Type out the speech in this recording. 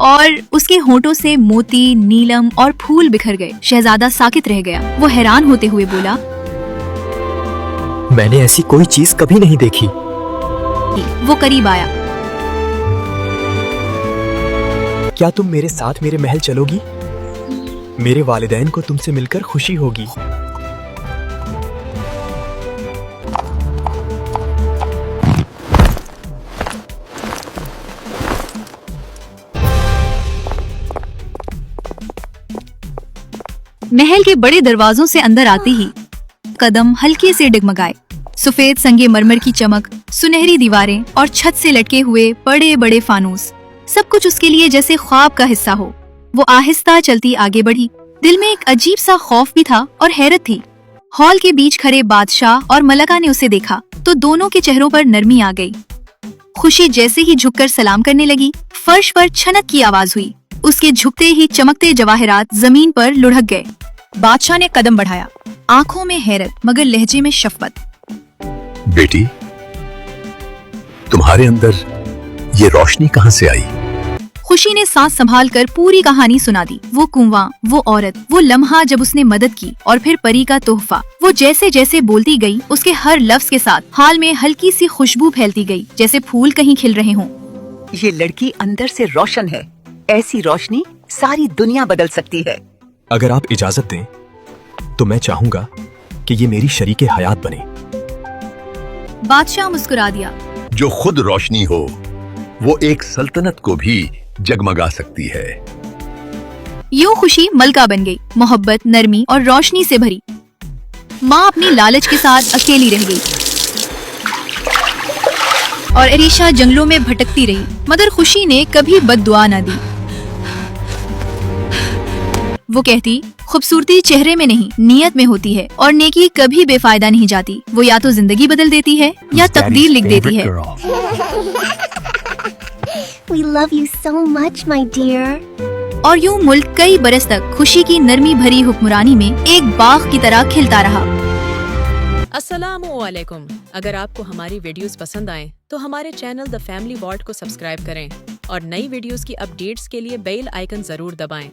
और उसके होठों से मोती, नीलम और फूल बिखर गए। शहजादा साकित रह गया। वो हैरान होते हुए बोला, मैंने ऐसी कोई चीज कभी नहीं देखी। वो करीब आया। क्या तुम मेरे साथ मेरे महल चलोगी? मेरे वालिदैन को तुमसे मिलकर खुशी होगी। महल के बड़े दरवाजों से अंदर आते ही कदम हल्के से डगमगाए। सफेद संगे मरमर की चमक, सुनहरी दीवारें और छत से लटके हुए बड़े बड़े फानूस, सब कुछ उसके लिए जैसे ख्वाब का हिस्सा हो। वो आहिस्ता चलती आगे बढ़ी। दिल में एक अजीब सा खौफ भी था और हैरत थी। हॉल के बीच खड़े बादशाह और मलका ने उसे देखा तो दोनों के चेहरों पर नरमी आ गई। खुशी जैसे ही झुककर सलाम करने लगी, फर्श पर छनक की आवाज हुई। उसके झुकते ही चमकते जवाहरात जमीन पर लुढ़क गए। बादशाह ने कदम बढ़ाया, आंखों में हैरत मगर लहजे में शफकत। बेटी, तुम्हारे अंदर ये रोशनी कहां से आई? खुशी ने सांस संभाल कर पूरी कहानी सुना दी। वो कुंवां, वो औरत, वो लम्हा जब उसने मदद की और फिर परी का तोहफा। वो जैसे जैसे बोलती गई, उसके हर लफ्ज के साथ हाल में हल्की सी खुशबू फैलती गई, जैसे फूल कहीं खिल रहे हों। ये लड़की अंदर से रोशन है। ऐसी रोशनी सारी दुनिया बदल सकती है। अगर आप इजाजत दें तो मैं चाहूंगा कि ये मेरी शरीके हयात बने। बादशाह मुस्कुरा दिया। जो खुद रोशनी हो वो एक सल्तनत को भी जगमगा सकती है। यूं खुशी मलका बन गई, मोहब्बत, नरमी और रोशनी से भरी। माँ अपनी लालच के साथ अकेली रह गई और एलिशा जंगलों में भटकती रही, मगर खुशी ने कभी बद्दुआ न दी। वो कहती, खूबसूरती चेहरे में नहीं नीयत में होती है और नेकी कभी बेफायदा नहीं जाती। वो या तो जिंदगी बदल देती है या तकदीर लिख देती है। We love you so much, my dear. और यूं मुल्क कई बरस तक खुशी की नरमी भरी हुक्मरानी में एक बाग की तरह खिलता रहा। अस्सलामुअलैकुम। अगर आपको हमारी वीडियोस पसंद आए तो हमारे चैनल द फैमिली वॉल्ट को सब्सक्राइब करें और नई वीडियोस की अपडेट्स के लिए बेल आइकन जरूर दबाएं।